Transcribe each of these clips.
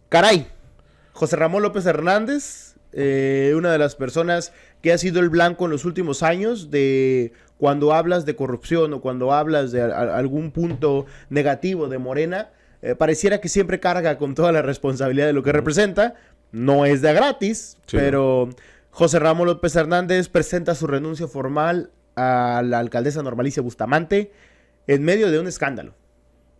Caray, José Ramón López Hernández, una de las personas que ha sido el blanco en los últimos años de cuando hablas de corrupción o cuando hablas de algún punto negativo de Morena, pareciera que siempre carga con toda la responsabilidad de lo que representa. No es de gratis, sí, pero José Ramón López Hernández presenta su renuncia formal a la alcaldesa Normalicia Bustamante en medio de un escándalo.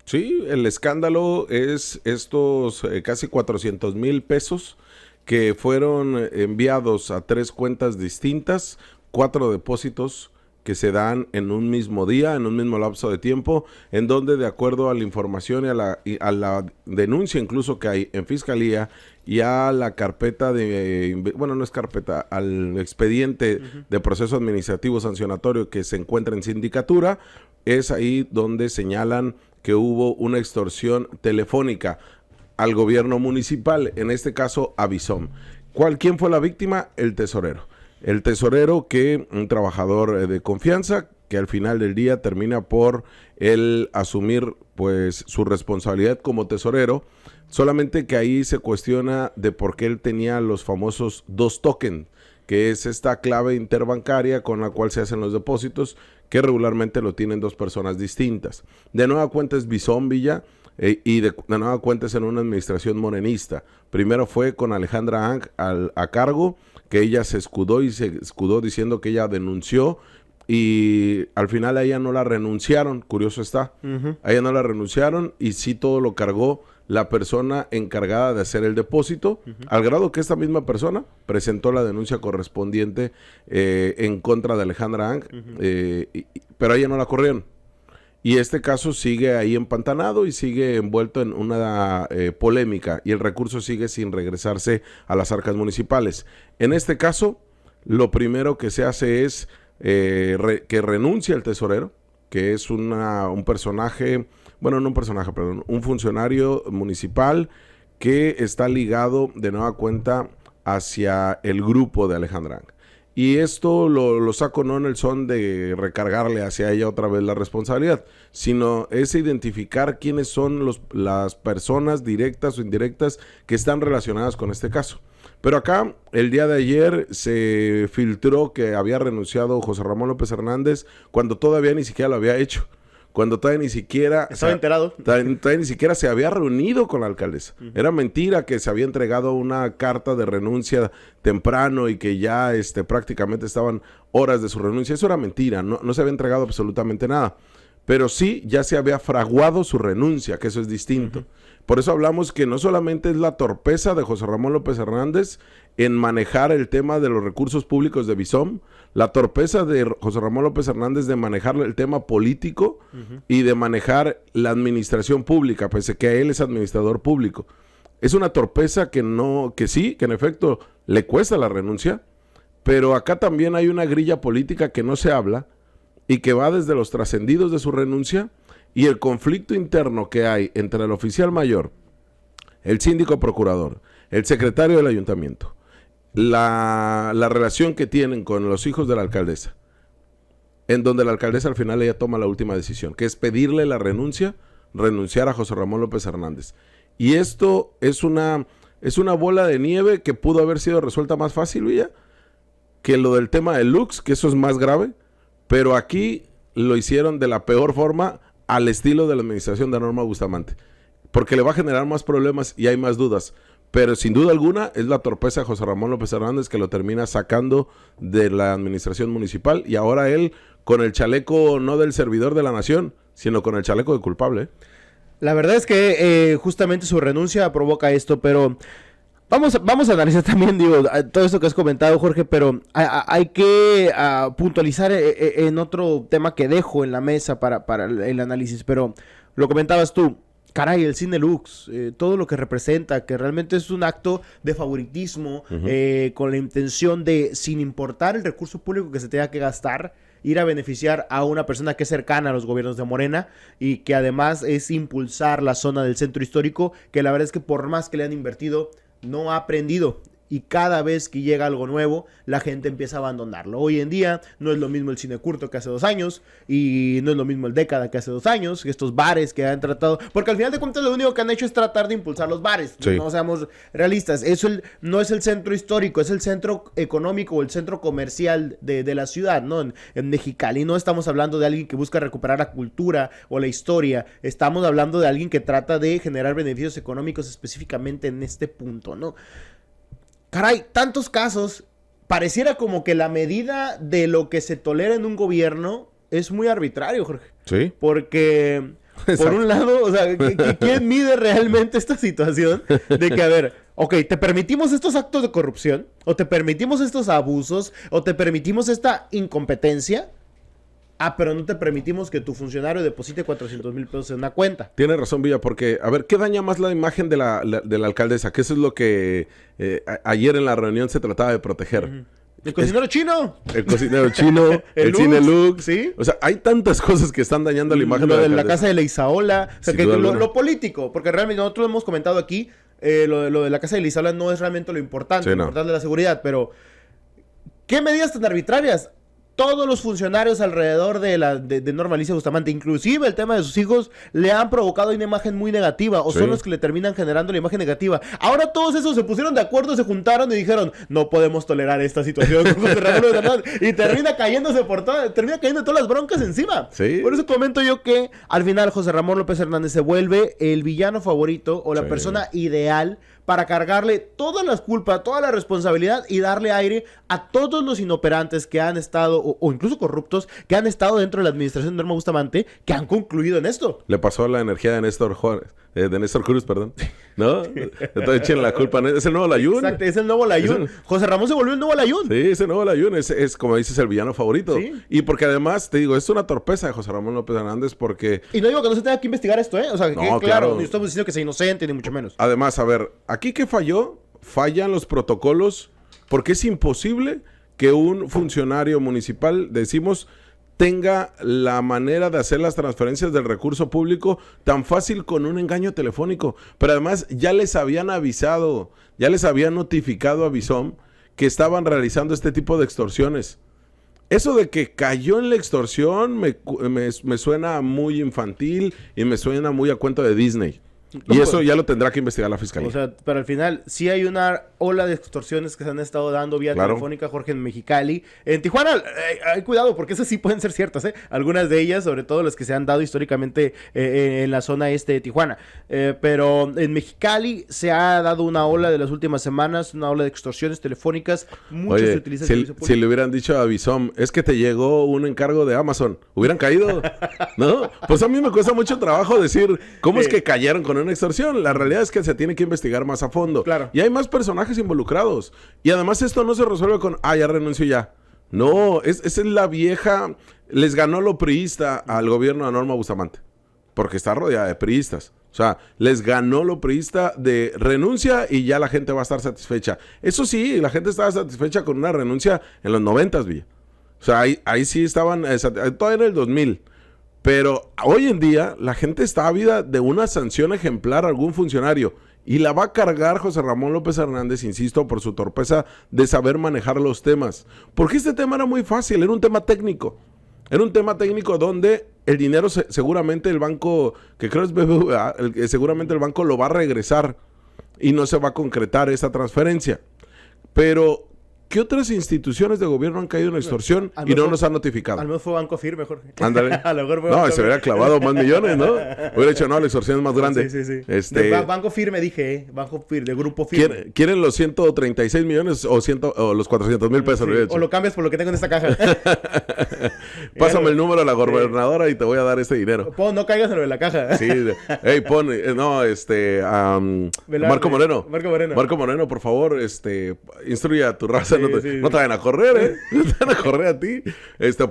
Sí, el escándalo es estos casi 400,000 pesos que fueron enviados a 3 cuentas distintas, 4 depósitos que se dan en un mismo día, en un mismo lapso de tiempo, en donde de acuerdo a la información y a la denuncia incluso que hay en Fiscalía y a la carpeta no es carpeta, al expediente de proceso administrativo sancionatorio que se encuentra en sindicatura, es ahí donde señalan que hubo una extorsión telefónica al gobierno municipal, en este caso a Bizom. ¿Quién fue la víctima? El tesorero. El tesorero un trabajador de confianza, que al final del día termina por él asumir pues su responsabilidad como tesorero, solamente que ahí se cuestiona de por qué él tenía los famosos 2 tokens, que es esta clave interbancaria con la cual se hacen los depósitos, que regularmente lo tienen 2 personas distintas. De nueva cuenta es Bizom Villa, y de nueva cuenta es en una administración morenista. Primero fue con Alejandra Ang a cargo, que ella se escudó diciendo que ella denunció, y al final a ella no la renunciaron, curioso está, a ella no la renunciaron y sí todo lo cargó la persona encargada de hacer el depósito, al grado que esta misma persona presentó la denuncia correspondiente en contra de Alejandra Ang, pero a ella no la corrieron. Y este caso sigue ahí empantanado y sigue envuelto en una polémica, y el recurso sigue sin regresarse a las arcas municipales. En este caso, lo primero que se hace es que renuncie el tesorero, que es un personaje, un funcionario municipal que está ligado de nueva cuenta hacia el grupo de Alejandra Ang. Y esto lo saco no en el son de recargarle hacia ella otra vez la responsabilidad, sino es identificar quiénes son las personas directas o indirectas que están relacionadas con este caso. Pero acá, el día de ayer, se filtró que había renunciado José Ramón López Hernández cuando todavía ni siquiera lo había hecho. Cuando todavía ni siquiera... Estaba enterado. Todavía ni siquiera se había reunido con la alcaldesa. Era mentira que se había entregado una carta de renuncia temprano y que ya prácticamente estaban horas de su renuncia. Eso era mentira, no se había entregado absolutamente nada. Pero sí, ya se había fraguado su renuncia, que eso es distinto. Por eso hablamos que no solamente es la torpeza de José Ramón López Hernández en manejar el tema de los recursos públicos de Bizom, la torpeza de José Ramón López Hernández de manejar el tema político y de manejar la administración pública, pese que él es administrador público. Es una torpeza que en efecto le cuesta la renuncia, pero acá también hay una grilla política que no se habla y que va desde los trascendidos de su renuncia y el conflicto interno que hay entre el oficial mayor, el síndico procurador, el secretario del ayuntamiento, la relación que tienen con los hijos de la alcaldesa, en donde la alcaldesa al final ella toma la última decisión, que es pedirle la renunciar a José Ramón López Hernández. Y esto es una bola de nieve que pudo haber sido resuelta más fácil, Villa, que lo del tema de Lux, que eso es más grave, pero aquí lo hicieron de la peor forma, al estilo de la administración de Norma Bustamante, porque le va a generar más problemas y hay más dudas, pero sin duda alguna es la torpeza de José Ramón López Hernández que lo termina sacando de la administración municipal, y ahora él con el chaleco no del servidor de la nación, sino con el chaleco de culpable. La verdad es que justamente su renuncia provoca esto, pero vamos a analizar también, todo esto que has comentado, Jorge, pero hay que puntualizar en otro tema que dejo en la mesa para el análisis, pero lo comentabas tú. Caray, el Cine Lux, todo lo que representa, que realmente es un acto de favoritismo, con la intención de, sin importar el recurso público que se tenga que gastar, ir a beneficiar a una persona que es cercana a los gobiernos de Morena y que además es impulsar la zona del centro histórico, que la verdad es que por más que le han invertido, no ha aprendido. Y cada vez que llega algo nuevo, la gente empieza a abandonarlo. Hoy en día no es lo mismo el cine curto que hace 2 años. Y no es lo mismo el Década que hace 2 años. Estos bares que han tratado... Porque al final de cuentas lo único que han hecho es tratar de impulsar los bares. Sí. No seamos realistas. No es el centro histórico, es el centro económico o el centro comercial de la ciudad, ¿no? En Mexicali no estamos hablando de alguien que busca recuperar la cultura o la historia. Estamos hablando de alguien que trata de generar beneficios económicos específicamente en este punto, ¿no? Caray, tantos casos, pareciera como que la medida de lo que se tolera en un gobierno es muy arbitrario, Jorge. Sí. Porque, Exacto. por un lado, o sea, ¿quién mide realmente esta situación? De que, a ver, ok, te permitimos estos actos de corrupción, o te permitimos estos abusos, o te permitimos esta incompetencia. Pero no te permitimos que tu funcionario deposite 400,000 pesos en una cuenta. Tiene razón, Villa, porque, a ver, ¿qué daña más la imagen de la alcaldesa? Que eso es lo que ayer en la reunión se trataba de proteger. El cocinero chino. El cocinero chino, el Lux, cine Lux. ¿sí? O sea, hay tantas cosas que están dañando la imagen Lo de de la alcaldesa. casa de la Isaola. O sea, Sin que duda lo alguna. político, porque realmente nosotros hemos comentado aquí, lo de la casa de la Isaola no es realmente lo importante. Sí, Lo no. importante es la seguridad, pero ¿qué medidas tan arbitrarias? Todos los funcionarios alrededor de Norma Alicia Bustamante, inclusive el tema de sus hijos, le han provocado una imagen muy negativa, o Sí. son los que le terminan generando la imagen negativa. Ahora todos esos se pusieron de acuerdo, se juntaron y dijeron, no podemos tolerar esta situación con José Ramón López Hernández. Y termina cayendo todas las broncas encima. Sí. Por eso comento yo que al final José Ramón López Hernández se vuelve el villano favorito o la Sí. persona ideal para cargarle todas las culpas, toda la responsabilidad y darle aire a todos los inoperantes que han estado, o incluso corruptos, que han estado dentro de la administración de Norma Bustamante, que han concluido en esto. Le pasó la energía de Néstor Juárez, de Néstor Cruz, perdón. ¿No? Entonces echen la culpa. Es el nuevo Layún. Exacto, es el nuevo Layún. Es el- José Ramón se volvió el nuevo Layún. Sí, ese nuevo Layún es, como dices, el villano favorito. Sí. Y porque además, te digo, es una torpeza de José Ramón López Hernández porque... Y no digo que no se tenga que investigar esto, ¿eh? O sea, que No, quede claro, claro. no estamos diciendo que sea inocente, ni mucho menos. Además, a ver, aquí que falló, fallan los protocolos porque es imposible que un funcionario municipal, decimos, tenga la manera de hacer las transferencias del recurso público tan fácil con un engaño telefónico. Pero además ya les habían avisado, ya les habían notificado a Visom que estaban realizando este tipo de extorsiones. Eso de que cayó en la extorsión me suena muy infantil y me suena muy a cuento de Disney. No, Y eso pues, ya lo tendrá que investigar la fiscalía. o sea, pero al final sí hay una ola de extorsiones que se han estado dando vía Claro. telefónica, Jorge, en Mexicali. En Tijuana, hay cuidado, porque esas sí pueden ser ciertas, ¿eh? Algunas de ellas, sobre todo las que se han dado históricamente en la zona este de Tijuana. Pero en Mexicali se ha dado una ola de las últimas semanas, una ola de extorsiones telefónicas. Muchos se Oye, utilizan el si, servicio si público. le hubieran dicho a Visom, es que te llegó un encargo de Amazon, hubieran caído, ¿no? Pues a mí me cuesta mucho trabajo decir cómo es que cayeron con una extorsión. La realidad es que se tiene que investigar más a fondo. Claro. Y hay más personajes involucrados. Y además esto no se resuelve con, ya renuncio ya. No, esa es la vieja, les ganó lo priista al gobierno de Norma Bustamante, porque está rodeada de priistas. O sea, les ganó lo priista de renuncia y ya la gente va a estar satisfecha. Eso sí, la gente estaba satisfecha con una renuncia en los 90, Villa. O sea, ahí sí estaban, todavía en el 2000. Pero hoy en día la gente está ávida de una sanción ejemplar a algún funcionario. Y la va a cargar José Ramón López Hernández, insisto, por su torpeza de saber manejar los temas. Porque este tema era muy fácil, era un tema técnico. Era un tema técnico donde el dinero seguramente el banco, que creo es BBVA, seguramente el banco lo va a regresar y no se va a concretar esa transferencia. Pero, ¿qué otras instituciones de gobierno han caído en extorsión y no nos han notificado? Al menos fue Banco Firme, Jorge. Ándale. A lo mejor fue No, Banco se hubiera Firme. clavado más millones, ¿no? Hubiera dicho, no, la extorsión es más grande. Sí, sí, sí. Este, Banco Firme dije, Banco Firme, de Grupo Firme. ¿quieren los 136 millones o los 400,000 pesos? Sí, Le hubiera dicho. o lo cambias por lo que tengo en esta caja. Pásame el número a la gobernadora y te voy a dar este dinero. No caigas en lo de la caja. Sí, hey, pon, no, Velarde. Marco Moreno. Marco Moreno. Por favor, instruye a tu raza, Sí, no te sí. vayan a correr, ¿eh? No te van a correr a ti,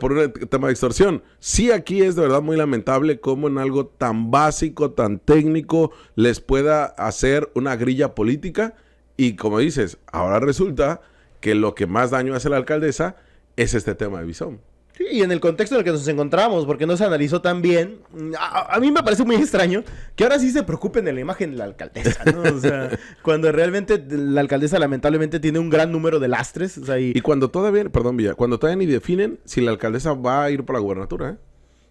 por un tema de extorsión. Sí, aquí es de verdad muy lamentable cómo en algo tan básico, tan técnico, les pueda hacer una grilla política y como dices, ahora resulta que lo que más daño hace la alcaldesa es este tema de Visom. Sí, y en el contexto en el que nos encontramos, porque no se analizó tan bien, a mí me parece muy extraño que ahora sí se preocupen de la imagen de la alcaldesa, ¿no? O sea, cuando realmente la alcaldesa lamentablemente tiene un gran número de lastres, o sea, Y cuando todavía, perdón, Villa, cuando todavía ni definen si la alcaldesa va a ir por la gubernatura, ¿eh?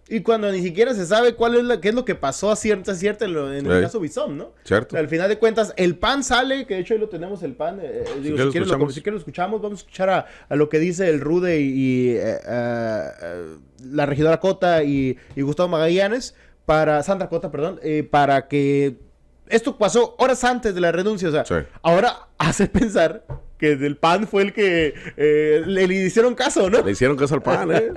y cuando ni siquiera se sabe qué es lo que pasó a cierta en el caso Bizón, ¿no? Cierto. O sea, al final de cuentas, el PAN sale, que de hecho ahí lo tenemos el PAN. Digo, si quieres lo escuchamos, vamos a escuchar a lo que dice el Rude y la regidora Cota y Gustavo Magallanes, Sandra Cota, perdón, para que esto pasó horas antes de la renuncia, o sea, sí. Ahora hace pensar que del PAN fue el que le hicieron caso, ¿no? Le hicieron caso al PAN, ¿eh?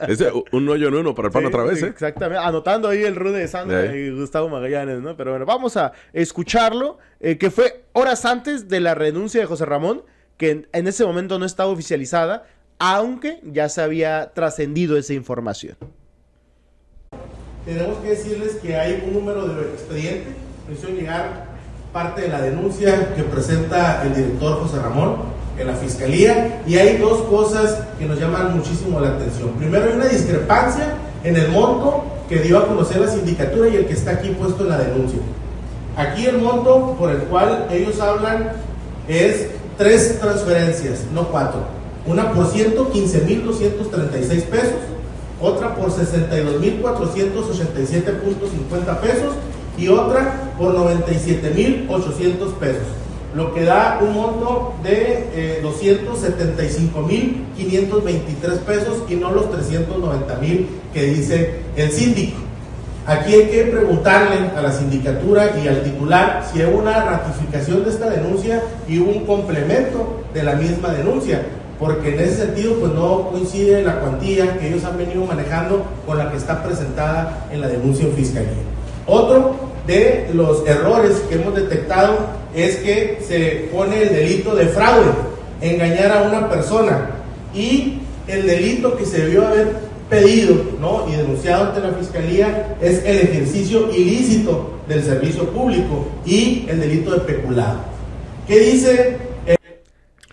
Es un hoyo en uno para el PAN otra vez, ¿eh? Exactamente. Anotando ahí el Rude de Sandra y Gustavo Magallanes, ¿no? Pero bueno, vamos a escucharlo, que fue horas antes de la renuncia de José Ramón, que en ese momento no estaba oficializada, aunque ya se había trascendido esa información. Tenemos que decirles que hay un número de expediente, nos hicieron llegar parte de la denuncia que presenta el director José Ramón en la fiscalía, y hay dos cosas que nos llaman muchísimo la atención. Primero, hay una discrepancia en el monto que dio a conocer la sindicatura y el que está aquí puesto en la denuncia. Aquí el monto por el cual ellos hablan es 3 transferencias, no 4. Una por 115,236 pesos, otra por 62,487.50 pesos y otra por 97,800 pesos, lo que da un monto de 275,523 pesos y no los 390,000 que dice el síndico. Aquí hay que preguntarle a la sindicatura y al titular si hay una ratificación de esta denuncia y un complemento de la misma denuncia, porque en ese sentido pues no coincide la cuantía que ellos han venido manejando con la que está presentada en la denuncia en fiscalía. Otro de los errores que hemos detectado es que se pone el delito de fraude, engañar a una persona, y el delito que se debió haber pedido, ¿no?, y denunciado ante la fiscalía es el ejercicio ilícito del servicio público y el delito de peculado. ¿Qué dice?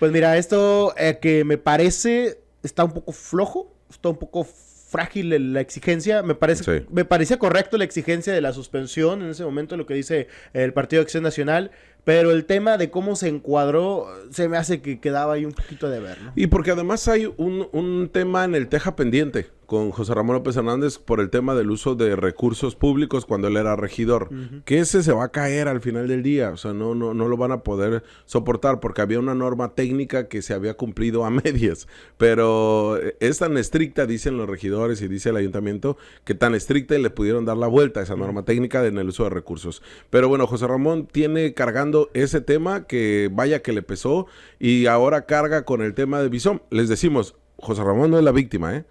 Pues mira, esto que me parece está un poco flojo, está un poco frágil la exigencia. Me parecía correcto la exigencia de la suspensión en ese momento, lo que dice el Partido de Acción Nacional, pero el tema de cómo se encuadró se me hace que quedaba ahí un poquito de ver, ¿no? Y porque además hay un tema en el teja pendiente con José Ramón López Hernández por el tema del uso de recursos públicos cuando él era regidor, que ese se va a caer al final del día, o sea, no lo van a poder soportar porque había una norma técnica que se había cumplido a medias, pero es tan estricta, dicen los regidores y dice el ayuntamiento, que tan estricta y le pudieron dar la vuelta a esa norma técnica en el uso de recursos. Pero bueno, José Ramón tiene cargando ese tema que vaya que le pesó y ahora carga con el tema de Bizón. Les decimos, José Ramón no es la víctima, ¿eh?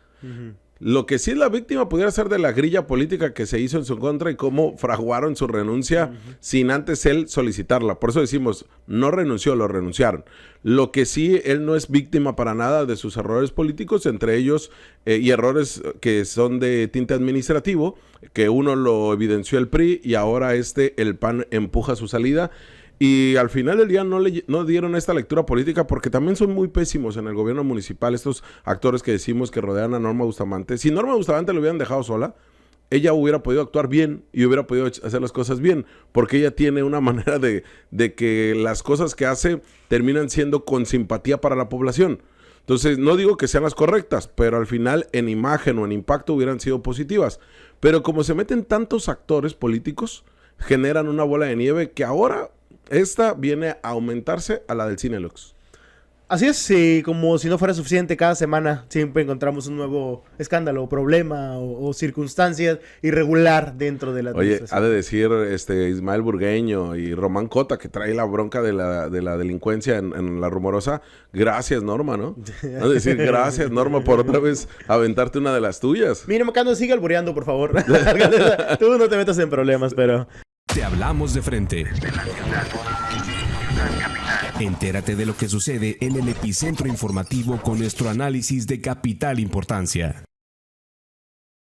Lo que sí es la víctima pudiera ser de la grilla política que se hizo en su contra y cómo fraguaron su renuncia sin antes él solicitarla. Por eso decimos, no renunció, lo renunciaron. Lo que sí, él no es víctima para nada de sus errores políticos, entre ellos y errores que son de tinte administrativo, que uno lo evidenció el PRI y ahora el PAN empuja su salida. Y al final del día no dieron esta lectura política porque también son muy pésimos en el gobierno municipal estos actores que decimos que rodean a Norma Bustamante. Si Norma Bustamante lo hubieran dejado sola, ella hubiera podido actuar bien y hubiera podido hacer las cosas bien, porque ella tiene una manera de que las cosas que hace terminan siendo con simpatía para la población. Entonces, no digo que sean las correctas, pero al final en imagen o en impacto hubieran sido positivas. Pero como se meten tantos actores políticos, generan una bola de nieve que ahora esta viene a aumentarse a la del Cinelux. Así es, sí, como si no fuera suficiente, cada semana siempre encontramos un nuevo escándalo, problema o circunstancias irregular dentro de la administración. Oye, ha de decir Ismael Burgueño y Román Cota, que trae la bronca de la delincuencia en La Rumorosa. Gracias, Norma, ¿no? Ha de decir, gracias, Norma, por otra vez aventarte una de las tuyas. Mira, Macano, sigue albureando, por favor. Tú no te metas en problemas, pero... Te hablamos de frente. Entérate de lo que sucede en el epicentro informativo con nuestro análisis de capital importancia.